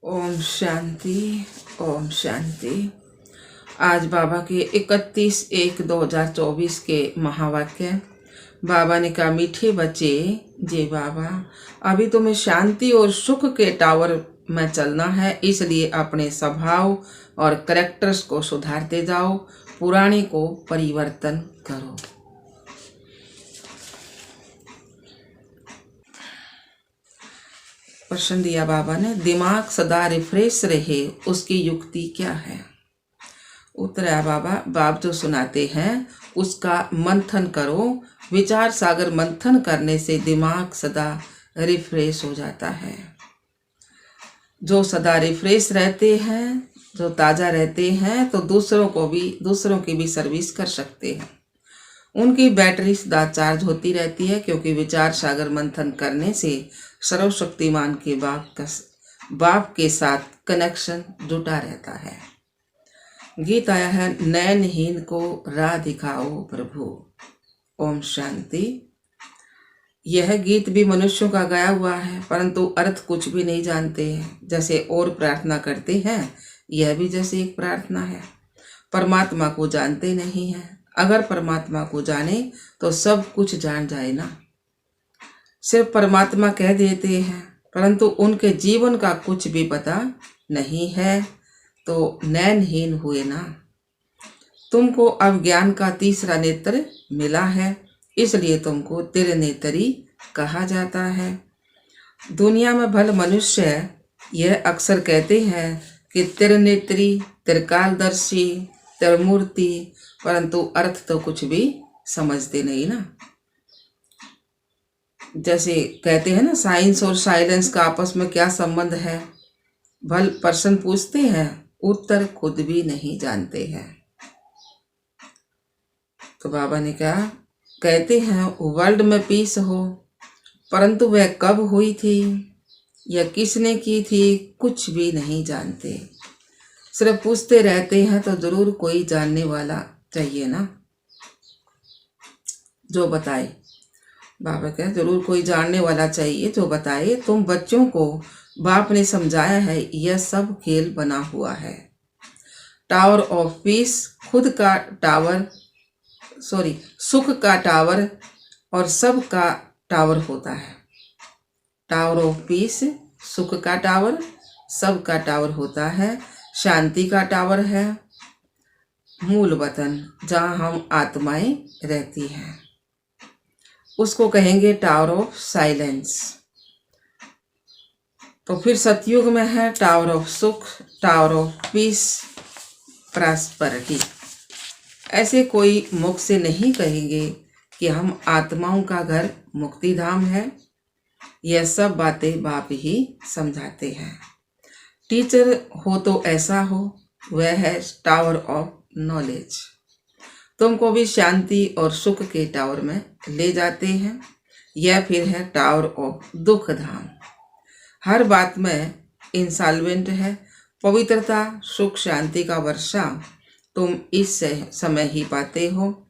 ओम शांति। ओम शांति। आज बाबा के 31/1/2024 के महावाक्य। बाबा ने कहा, मीठे बच्चे, जे बाबा, अभी तुम्हें शांति और सुख के टावर में चलना है, इसलिए अपने स्वभाव और कैरेक्टर्स को सुधारते जाओ, पुराने को परिवर्तन करो। प्रश्न दिया बाबा ने, दिमाग सदा रिफ्रेश रहे उसकी युक्ति क्या है? उत्तर है बाबा, बाप जो सुनाते हैं उसका मंथन करो। विचार सागर मंथन करने से दिमाग सदा रिफ्रेश हो जाता है। जो सदा रिफ्रेश रहते हैं, जो ताज़ा रहते हैं, तो दूसरों की भी सर्विस कर सकते हैं। उनकी बैटरी सदा चार्ज होती रहती है, क्योंकि विचार सागर मंथन करने से सर्वशक्तिमान के बाप के साथ कनेक्शन जुटा रहता है। गीत आया है, नयनहीन को राह दिखाओ प्रभु। ओम शांति। यह गीत भी मनुष्यों का गाया हुआ है, परंतु अर्थ कुछ भी नहीं जानते हैं। जैसे और प्रार्थना करते हैं, यह भी जैसे एक प्रार्थना है। परमात्मा को जानते नहीं हैं। अगर परमात्मा को जाने तो सब कुछ जान जाए ना। सिर्फ परमात्मा कह देते हैं, परंतु उनके जीवन का कुछ भी पता नहीं है, तो नैनहीन हुए ना। तुमको अब ज्ञान का तीसरा नेत्र मिला है, इसलिए तुमको त्रिनेत्री कहा जाता है। दुनिया में भले मनुष्य यह अक्सर कहते हैं कि त्रिनेत्री, त्रिकालदर्शी, त्रिमूर्ति, परंतु अर्थ तो कुछ भी समझते नहीं ना। जैसे कहते हैं ना, साइंस और साइलेंस का आपस में क्या संबंध है? भल प्रश्न पूछते हैं, उत्तर खुद भी नहीं जानते हैं। तो बाबा ने कहा, कहते हैं वर्ल्ड में पीस हो, परंतु वह कब हुई थी या किसने की थी, कुछ भी नहीं जानते। सिर्फ पूछते रहते हैं, तो जरूर कोई जानने वाला चाहिए ना, जो बताए। बाबा कहे, जरूर कोई जानने वाला चाहिए जो बताए। तुम बच्चों को बाप ने समझाया है, यह सब खेल बना हुआ है। टावर ऑफ पीस खुद का टावर, सुख का टावर और सब का टावर होता है। टावर ऑफ पीस सुख का टावर, सब का टावर होता है। शांति का टावर है मूल वतन, जहाँ हम आत्माएं रहती हैं, उसको कहेंगे टावर ऑफ साइलेंस। तो फिर सतयुग में है टावर ऑफ सुख, टावर ऑफ पीस, प्रॉस्पेरिटी। ऐसे कोई मुख से नहीं कहेंगे कि हम आत्माओं का घर मुक्ति धाम है। यह सब बातें बाप ही समझाते हैं। टीचर हो तो ऐसा हो, वह है टावर ऑफ नॉलेज। तुमको भी शांति और सुख के टावर में ले जाते हैं। यह फिर है टावर ऑफ दुख धाम। हर बात में इंसॉल्वेंट है। पवित्रता, सुख, शांति का वर्षा तुम इस समय ही पाते हो।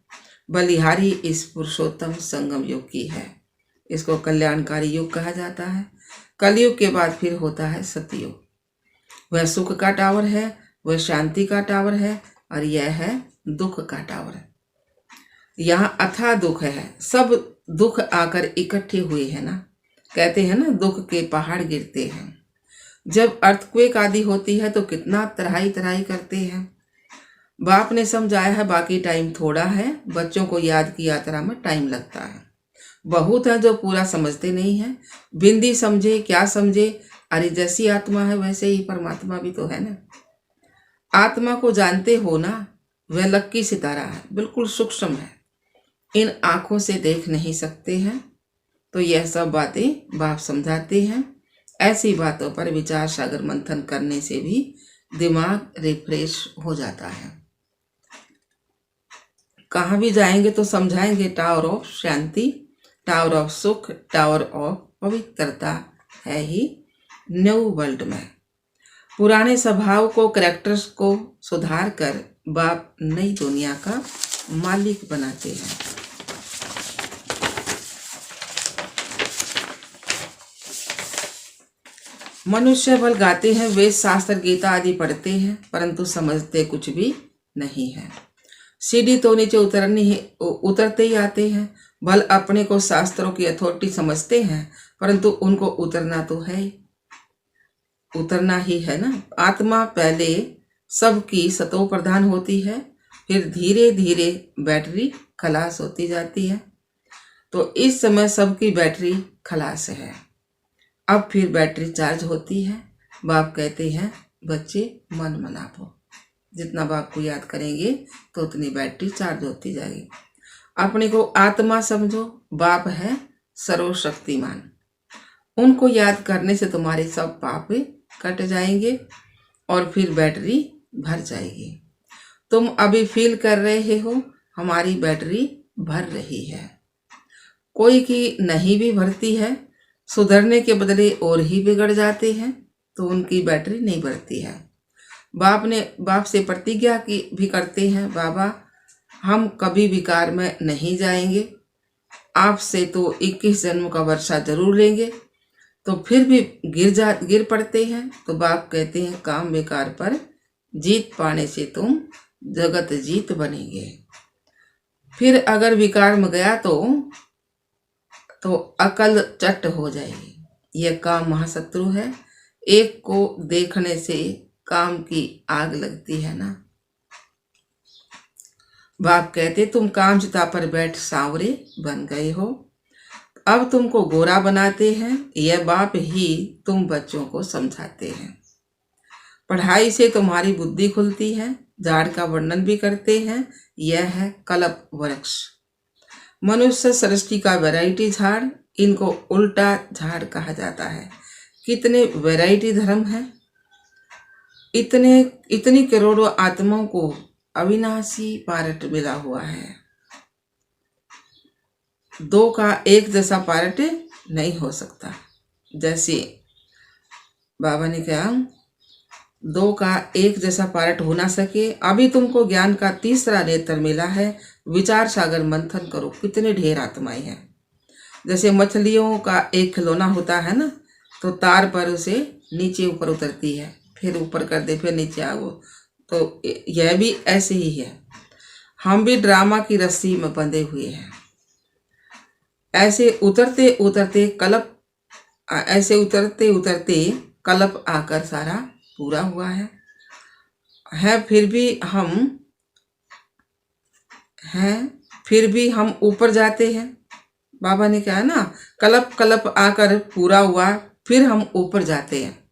बलिहारी इस पुरुषोत्तम संगम युग की है। इसको कल्याणकारी युग कहा जाता है। कलयुग के बाद फिर होता है सतयुग। वह सुख का टावर है, वह शांति का टावर है, और यह है दुख का टावर। यहाँ अथाह दुख है। सब दुख आकर इकट्ठे हुए हैं ना। कहते हैं ना, दुख के पहाड़ गिरते हैं। जब अर्थक्वेक आदि होती है तो कितना तराई तराई करते हैं। बाप ने समझाया है, बाकी टाइम थोड़ा है। बच्चों को याद की यात्रा में टाइम लगता है। बहुत है जो पूरा समझते नहीं है। बिंदी समझे, क्या समझे? अरे जैसी आत्मा है वैसे ही परमात्मा भी तो है ना। आत्मा को जानते हो ना, वह लक्की सितारा है, बिल्कुल सूक्ष्म है। इन आंखों से देख नहीं सकते हैं। तो यह सब बातें बाप समझाते हैं। ऐसी बातों पर विचार सागर मंथन करने से भी दिमाग रिफ्रेश हो जाता है। कहाँ भी जाएंगे तो समझाएंगे tower of Shanti, tower of सुख, टावर ऑफ पवित्रता है ही न्यू वर्ल्ड में। पुराने स्वभाव को, कैरेक्टर्स को सुधार कर बाप नई दुनिया का मालिक बनाते हैं। मनुष्य भल गाते हैं, वेद शास्त्र गीता आदि पढ़ते हैं, परंतु समझते कुछ भी नहीं है। सीढ़ी तो नीचे उतरते ही आते हैं। भल अपने को शास्त्रों की अथॉरिटी समझते हैं, परंतु उनको उतरना तो है, उतरना ही है ना। आत्मा पहले सबकी सतो प्रधान होती है, फिर धीरे धीरे बैटरी खलास होती जाती है। तो इस समय सबकी बैटरी खलास है। अब फिर बैटरी चार्ज होती है। बाप कहते हैं बच्चे मन मनाओ, जितना बाप को याद करेंगे तो उतनी बैटरी चार्ज होती जाएगी। अपने को आत्मा समझो, बाप है सर्वशक्तिमान। उनको याद करने से तुम्हारे सब पाप कट जाएंगे और फिर बैटरी भर जाएगी। तुम अभी फील कर रहे हो हमारी बैटरी भर रही है। कोई की नहीं भी भरती है, सुधरने के बदले और ही बिगड़ जाते हैं, तो उनकी बैटरी नहीं भरती है। बाप से प्रतिज्ञा की भी करते हैं, बाबा हम कभी विकार में नहीं जाएंगे, आपसे तो 21 जन्म का वर्षा जरूर लेंगे। तो फिर भी गिर पड़ते हैं। तो बाप कहते हैं काम विकार पर जीत पाने से तुम जगत जीत बनेंगे। फिर अगर विकार में गया तो अकल चट हो जाएगी। यह काम महाशत्रु है। एक को देखने से काम की आग लगती है ना। बाप कहते तुम काम चिता पर बैठ सांवरे बन गए हो, अब तुमको गोरा बनाते हैं। यह बाप ही तुम बच्चों को समझाते हैं। पढ़ाई से तुम्हारी बुद्धि खुलती है। झाड़ का वर्णन भी करते हैं, यह है कल्प वृक्ष। मनुष्य सृष्टि का वैरायटी झाड़, इनको उल्टा झाड़ कहा जाता है। कितने वैरायटी धर्म है, इतनी करोड़ों आत्माओं को अविनाशी पारट मिला हुआ है। दो का एक जैसा पारट नहीं हो सकता। जैसे बाबा ने कहा दो का एक जैसा पारट हो ना सके। अभी तुमको ज्ञान का तीसरा नेत्र मिला है। विचार सागर मंथन करो, कितने ढेर आत्माएं हैं। जैसे मछलियों का एक खिलौना होता है ना, तो तार पर उसे नीचे ऊपर उतरती है, फिर ऊपर कर दे, फिर नीचे आओ। तो यह भी ऐसे ही है। हम भी ड्रामा की रस्सी में बंधे हुए हैं। ऐसे उतरते उतरते कल्प आकर सारा पूरा हुआ है। फिर भी हम ऊपर जाते हैं। बाबा ने कहा ना कल्प आकर पूरा हुआ, फिर हम ऊपर जाते हैं।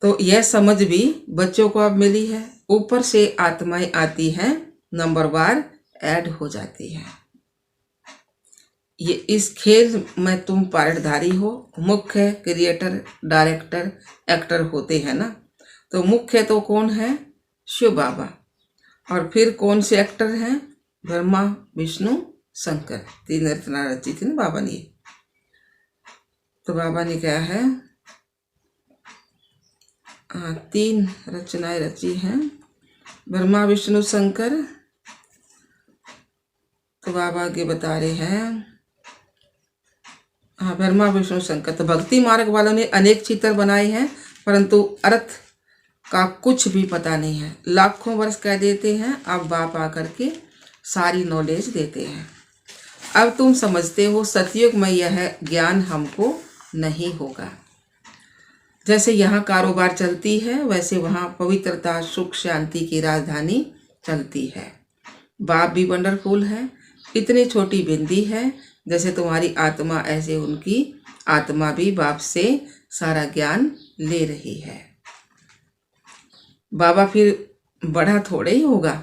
तो यह समझ भी बच्चों को अब मिली है। ऊपर से आत्माएं आती हैं, नंबरवार ऐड हो जाती है। ये इस खेल में तुम पार्टधारी हो। मुख्य क्रिएटर, डायरेक्टर, एक्टर होते हैं ना। तो मुख्य तो कौन है? शिव बाबा। और फिर कौन से एक्टर हैं? ब्रह्मा, विष्णु, शंकर। तीन रचना रची थी ना बाबा ने। तो बाबा ने क्या है, 3 रचनाएं रची हैं, ब्रह्मा, विष्णु, शंकर। तो बाबा आगे बता रहे हैं, ब्रह्मा, विष्णु, शंकर। तो भक्ति मार्ग वालों ने अनेक चित्र बनाए हैं, परंतु अर्थ का कुछ भी पता नहीं है। लाखों वर्ष कह देते हैं, अब बाप आकर के सारी नॉलेज देते हैं। अब तुम समझते हो सतयुग में यह ज्ञान हमको नहीं होगा। जैसे यहाँ कारोबार चलती है, वैसे वहाँ पवित्रता, सुख, शांति की राजधानी चलती है। बाप भी वंडरफुल है। इतनी छोटी बिंदी है, जैसे तुम्हारी आत्मा, ऐसे उनकी आत्मा भी बाप से सारा ज्ञान ले रही है। बाबा फिर बड़ा थोड़े ही होगा।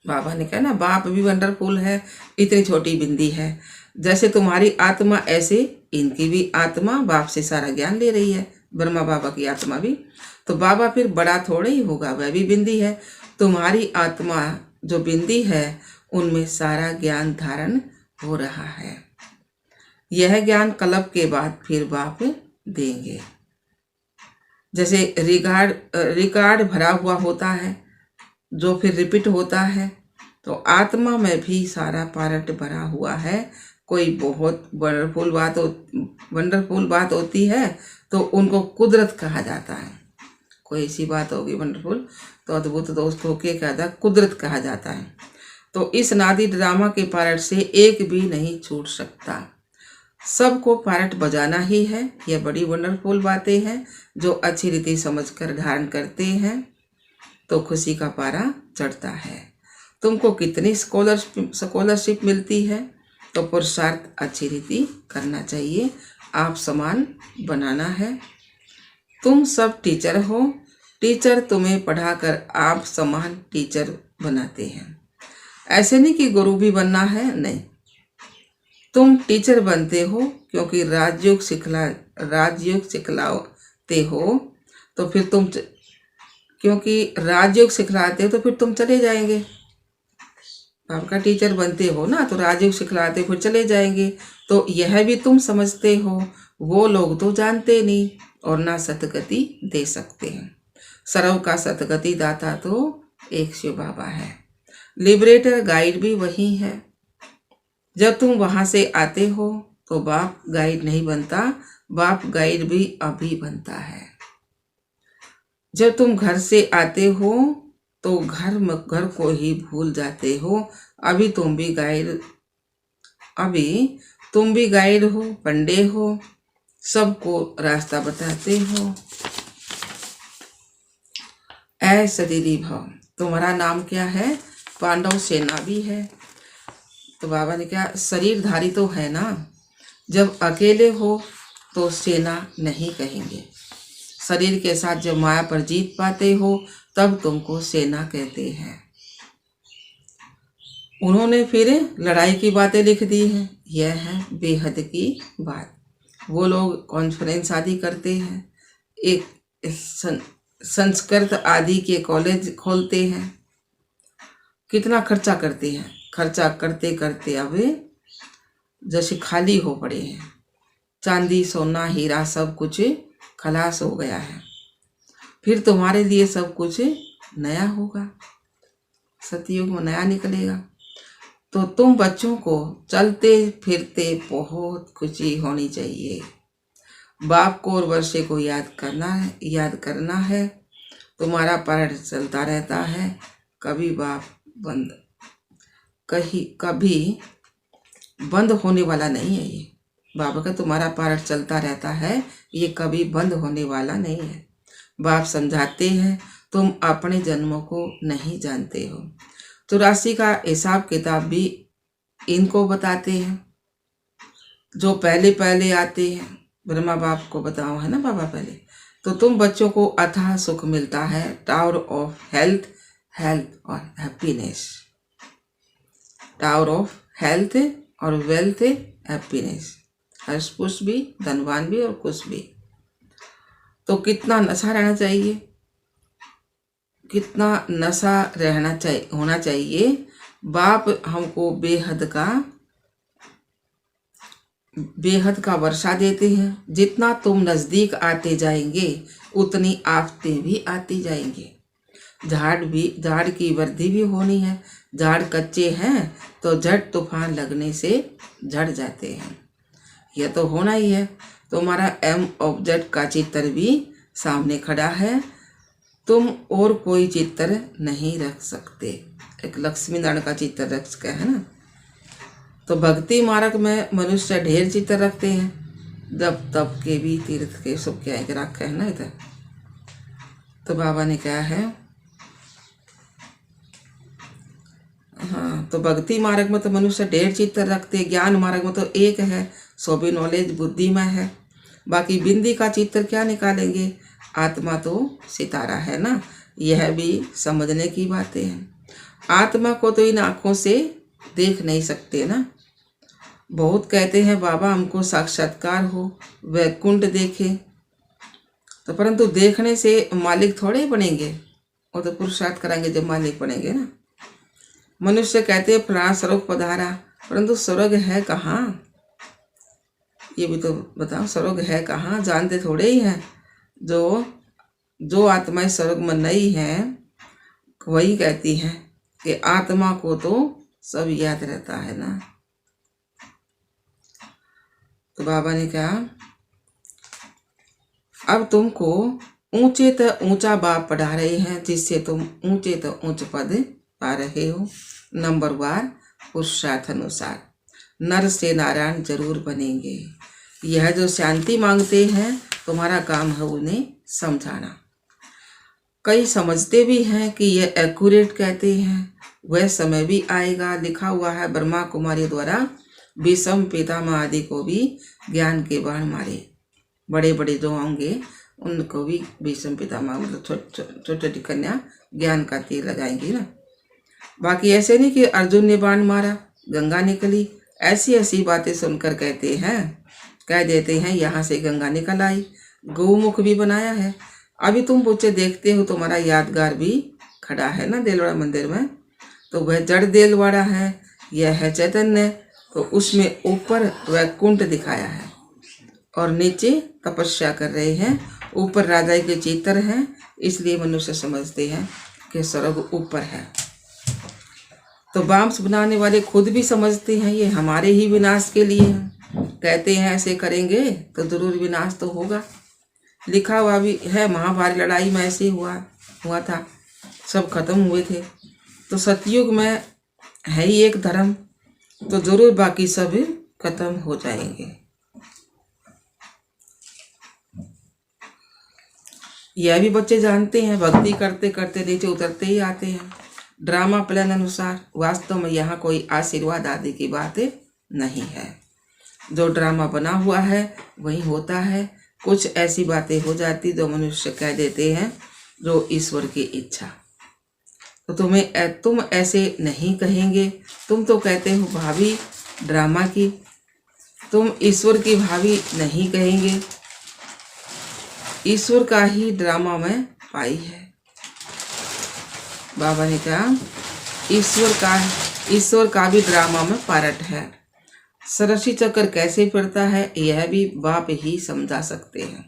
बाबा ने कहा ना बाप भी वंडरफुल है, इतनी छोटी बिंदी है। जैसे तुम्हारी आत्मा, ऐसे इनकी भी आत्मा बाप से सारा ज्ञान ले रही है। ब्रह्मा बाबा की आत्मा भी। तो बाबा फिर बड़ा थोड़े ही होगा, वह भी बिंदी है। तुम्हारी आत्मा जो बिंदी है, उनमें सारा ज्ञान धारण हो रहा है। यह ज्ञान कल्प के बाद फिर बाप देंगे। जैसे रिकॉर्ड भरा हुआ होता है, जो फिर रिपीट होता है। तो आत्मा में भी सारा पार्ट भरा हुआ है, कोई बहुत वंडरफुल बात होती है तो उनको कुदरत कहा जाता है। कोई ऐसी बात होगी वंडरफुल तो अद्भुत, तो उसको क्या कहता है? कुदरत कहा जाता है। तो इस नादी ड्रामा के पार्ट से एक भी नहीं छूट सकता, सबको पार्ट बजाना ही है। यह बड़ी वंडरफुल बातें हैं जो अच्छी रीति समझकर धारण करते हैं तो खुशी का पारा चढ़ता है। तुमको कितनी स्कॉलरशिप मिलती है तो पुरुषार्थ अच्छी रीति करना चाहिए, आप समान बनाना है। तुम सब टीचर हो, टीचर तुम्हें पढ़ाकर आप समान टीचर बनाते हैं। ऐसे नहीं कि गुरु भी बनना है, नहीं, तुम टीचर बनते हो क्योंकि राजयोग सिखलाते हो तो फिर तुम क्योंकि राजयोग सिखलाते हो तो फिर तुम चले जाएंगे। आपका टीचर बनते हो ना तो राजयोग सिखलाते हो फिर चले जाएंगे। तो यह भी तुम समझते हो, वो लोग तो जानते नहीं और ना सतगति दे सकते हैं। सर्व का सतगति दाता तो एक शिव बाबा है, लिबरेटर गाइड भी वही है। जब तुम वहां से आते हो तो बाप गाइड नहीं बनता, बाप गाइड भी अभी बनता है। जब तुम घर से आते हो तो घर को ही भूल जाते हो, अभी तुम भी गाइड हो, पंडे हो, सबको रास्ता बताते हो। ऐ सदीदी भव, तुम्हारा नाम क्या है? पांडव सेना भी है। तो बाबा ने कहा शरीरधारी तो है ना, जब अकेले हो तो सेना नहीं कहेंगे, शरीर के साथ जब माया पर जीत पाते हो तब तुमको सेना कहते हैं। उन्होंने फिर लड़ाई की बातें लिख दी हैं, यह है बेहद की बात। वो लोग कॉन्फ्रेंस आदि करते हैं, एक संस्कृत आदि के कॉलेज खोलते हैं, कितना खर्चा करते हैं, खर्चा करते करते अब जैसे खाली हो पड़े हैं, चांदी सोना हीरा सब कुछ खलास हो गया है। फिर तुम्हारे लिए सब कुछ नया होगा, सतयुग में नया निकलेगा। तो तुम बच्चों को चलते फिरते बहुत खुशी होनी चाहिए। बाप को और वर्षे को याद करना है। तुम्हारा पाठ चलता रहता है, कभी बंद होने वाला नहीं है। ये बाबा का तुम्हारा पाठ चलता रहता है, ये कभी बंद होने वाला नहीं है। बाप समझाते हैं, तुम अपने जन्मों को नहीं जानते हो। 84 का हिसाब किताब भी इनको बताते हैं, जो पहले पहले आते हैं। ब्रह्मा बाप को बताओ है ना बाबा पहले। तो तुम बच्चों को अथाह सुख मिलता है, टावर ऑफ हेल्थ और हैप्पीनेस, टावर ऑफ हेल्थ और वेल्थ हैप्पीनेस, हर्ष पुष भी, धनवान भी और कुछ भी। तो कितना नशा रहना चाहिए, कितना नशा होना चाहिए। बाप हमको बेहद का वर्षा देते हैं। जितना तुम नजदीक आते जाएंगे उतनी आफतें भी आती जाएंगे। झाड़ की वृद्धि भी होनी है। झाड़ कच्चे हैं तो झट तूफान लगने से झड़ जाते हैं, यह तो होना ही है। तुम्हारा एम ऑब्जेक्ट का चित्र भी सामने खड़ा है, तुम और कोई चित्र नहीं रख सकते। एक लक्ष्मी नारायण का चित्र रख सके है ना। तो भक्ति मार्ग में मनुष्य ढेर चित्र रखते हैं, जब तब के भी तीर्थ के सब क्या रखे है ना इधर। तो बाबा ने कहा है, हाँ, तो भक्ति मार्ग में तो मनुष्य ढेर चित्र रखते, ज्ञान मार्ग में तो एक है, सो भी नॉलेज बुद्धि में है। बाकी बिंदी का चित्र क्या निकालेंगे, आत्मा तो सितारा है ना। यह भी समझने की बातें हैं। आत्मा को तो इन आँखों से देख नहीं सकते ना। बहुत कहते हैं बाबा हमको साक्षात्कार हो, वैकुंठ देखे, तो परंतु देखने से मालिक थोड़े बनेंगे, वो तो पुरुषार्थ करेंगे जब मालिक बनेंगे ना। मनुष्य कहते हैं प्राण स्वर्ग पधारा, परंतु स्वर्ग है कहाँ, ये भी तो बताओ, स्वर्ग है कहाँ, जानते थोड़े ही हैं। जो आत्माएं स्वर्ग में नहीं है वही कहती हैं कि आत्मा को तो सब याद रहता है ना। तो बाबा ने कहा अब तुमको ऊंचे तो ऊंचा बाप पढ़ा रहे हैं, जिससे तुम ऊंचे तो ऊंच पद पा रहे हो। नंबर 1 पुरुषार्थ अनुसार नर से नारायण जरूर बनेंगे। यह जो शांति मांगते हैं, तुम्हारा काम है उन्हें समझाना। कई समझते भी हैं कि यह एक्यूरेट कहते हैं। वह समय भी आएगा, लिखा हुआ है ब्रह्मा कुमारी द्वारा विषम पितामह आदि को भी ज्ञान के बाण मारे। बड़े बड़े जो होंगे उनको भी विषम पितामह मतलब छोटी कन्या ज्ञान का तीर लगाएंगी ना। बाकी ऐसे नहीं कि अर्जुन ने बाण मारा गंगा निकली, ऐसी ऐसी बातें सुनकर कह देते हैं यहाँ से गंगा निकल आई। गौमुख भी बनाया है। अभी तुम बच्चे देखते हो, तुम्हारा यादगार भी खड़ा है ना देलवाड़ा मंदिर में, तो वह जड़ देलवाड़ा है, यह है चैतन्य। तो उसमें ऊपर वैकुंठ दिखाया है और नीचे तपस्या कर रहे हैं। ऊपर राजा के चित्र हैं, इसलिए मनुष्य समझते हैं कि स्वर्ग ऊपर है। तो बांस बनाने वाले खुद भी समझते हैं ये हमारे ही विनाश के लिए है। कहते हैं ऐसे करेंगे तो जरूर विनाश तो होगा। लिखा हुआ भी है, महाभारत लड़ाई में ऐसे हुआ था, सब खत्म हुए थे। तो सतयुग में है ही एक धर्म, तो जरूर बाकी सब खत्म हो जाएंगे। यह भी बच्चे जानते हैं, भक्ति करते करते नीचे उतरते ही आते हैं। ड्रामा प्लान अनुसार वास्तव में यहाँ कोई आशीर्वाद आदि की बात नहीं है। जो ड्रामा बना हुआ है वही होता है। कुछ ऐसी बातें हो जाती जो मनुष्य कह देते हैं जो ईश्वर की इच्छा। तो तुम ऐसे नहीं कहेंगे। तुम तो कहते हो भाभी ड्रामा की, तुम ईश्वर की भाभी नहीं कहेंगे। ईश्वर का ही ड्रामा में पाई है। बाबा ने कहा ईश्वर का भी ड्रामा में पार्ट है। सरस्वती चक्र कैसे फिरता है यह भी बाप ही समझा सकते हैं।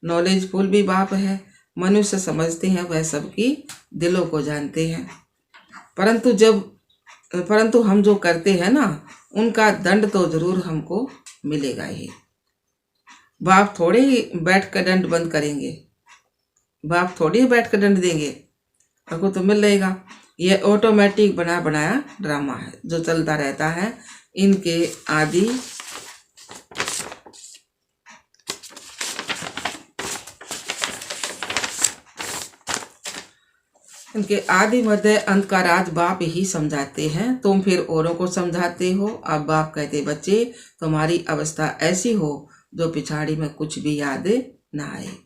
नॉलेजफुल भी बाप है। मनुष्य समझते हैं, वह सबकी दिलों को जानते हैं। परंतु हम जो करते हैं ना, उनका दंड तो जरूर हमको मिलेगा ही। बाप थोड़े ही बैठ कर दंड बंद करेंगे, बाप थोड़ी ही बैठ कर दंड देंगे, आपको तो मिल रहेगा। यह ऑटोमेटिक बनाया ड्रामा है जो चलता रहता है। इनके आदि मध्य अंत का राज बाप ही समझाते हैं। तुम फिर औरों को समझाते हो। अब बाप कहते बच्चे तुम्हारी अवस्था ऐसी हो जो पिछाड़ी में कुछ भी याद ना आए।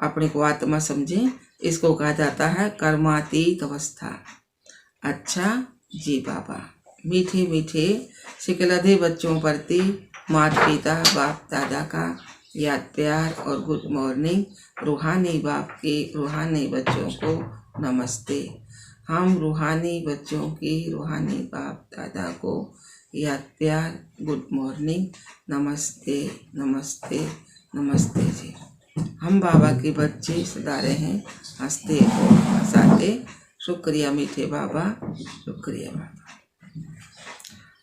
अपने को आत्मा समझे, इसको कहा जाता है कर्मातीत अवस्था। अच्छा जी बाबा, मीठे मीठे सिकलधे बच्चों प्रति माता पिता बाप दादा का याद प्यार और गुड मॉर्निंग। रूहानी बाप के रूहानी बच्चों को नमस्ते। हम रूहानी बच्चों की रूहानी बाप दादा को याद प्यार गुड मॉर्निंग, नमस्ते नमस्ते नमस्ते जी। हम बाबा के बच्चे सदा रहें हंसते और हंसाते। शुक्रिया मीठे बाबा, शुक्रिया बाबा।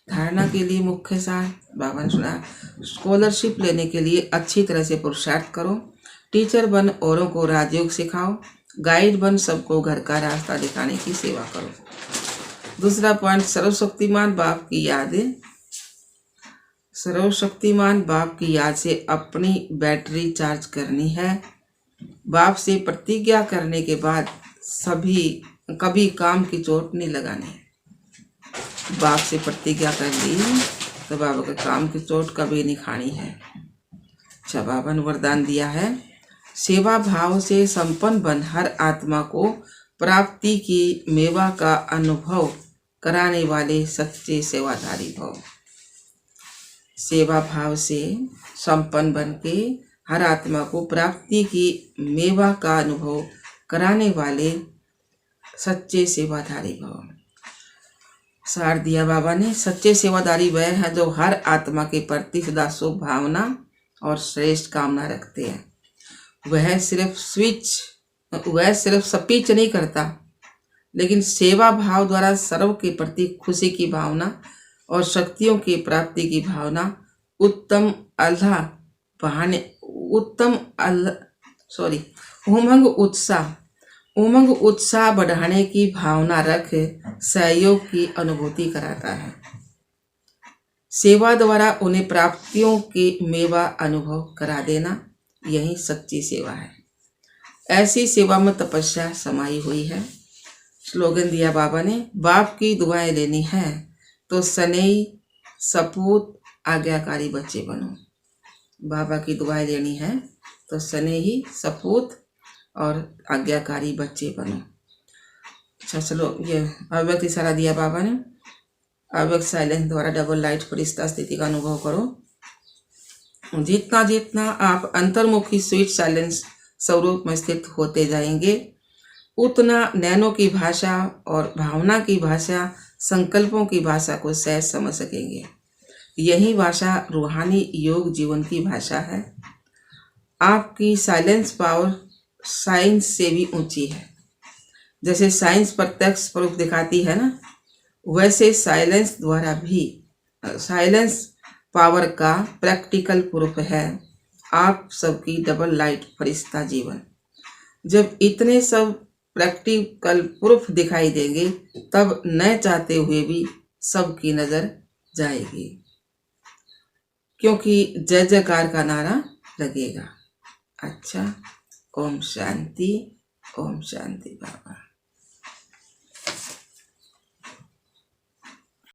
धारणा के लिए मुख्य सार बाबा ने सुना, स्कॉलरशिप लेने के लिए अच्छी तरह से पुरुषार्थ करो। टीचर बन औरों को राजयोग सिखाओ। गाइड बन सबको घर का रास्ता दिखाने की सेवा करो। दूसरा पॉइंट, सर्वशक्तिमान बाप की याद से अपनी बैटरी चार्ज करनी है। बाप से प्रतिज्ञा करने के बाद कभी काम की चोट नहीं लगानी। बाप से प्रतिज्ञा कर ली तो बाबा के काम की चोट कभी नहीं खानी है। अच्छा, बाबा ने वरदान दिया है, सेवा भाव से संपन्न बन हर आत्मा को प्राप्ति की मेवा का अनुभव कराने वाले सच्चे सेवाधारी भव। सेवा भाव से संपन्न बन के हर आत्मा को प्राप्ति की मेवा का अनुभव कराने वाले सच्चे सेवाधारी भव। सार दिया बाबा ने, सच्चे सेवादारी वह है जो हर आत्मा के प्रति सदा शुभ भावना और श्रेष्ठ कामना रखते हैं। वह सिर्फ स्पीच नहीं करता, लेकिन सेवा भाव द्वारा सर्व के प्रति खुशी की भावना और शक्तियों की प्राप्ति की भावना उत्तम अल्लाह बहाने उत्तम अल्लाह सॉरी उमंग उत्साह बढ़ाने की भावना रख सहयोग की अनुभूति कराता है। सेवा द्वारा उन्हें प्राप्तियों की मेवा अनुभव करा देना, यही सच्ची सेवा है। ऐसी सेवा में तपस्या समाई हुई है। स्लोगन दिया बाबा ने, बाप की दुआएं लेनी है तो सनेही सपूत आज्ञाकारी बच्चे बनो। बाबा की दुआएं लेनी है तो सनेही सपूत और आज्ञाकारी बच्चे बनो। अच्छा चलो, ये अव्यक्त इशारा दिया बाबा ने। अव्यक्त साइलेंस द्वारा डबल लाइट फरिश्ता स्थिति का अनुभव करो। जितना जितना आप अंतर्मुखी स्वीट साइलेंस स्वरूप में स्थित होते जाएंगे, उतना नैनो की भाषा और भावना की भाषा, संकल्पों की भाषा को सहज समझ सकेंगे। यही भाषा रूहानी योग जीवन की भाषा है। आपकी साइलेंस पावर साइंस से भी ऊंची है। जैसे साइंस प्रत्यक्ष प्रूफ दिखाती है ना, वैसे साइलेंस द्वारा भी साइलेंस पावर का प्रैक्टिकल प्रूफ है आप सबकी डबल लाइट फरिश्ता जीवन। जब इतने सब प्रैक्टिकल प्रूफ दिखाई देंगे, तब न चाहते हुए भी सबकी नजर जाएगी, क्योंकि जय जयकार का नारा लगेगा। अच्छा, ओम शांति बाबा।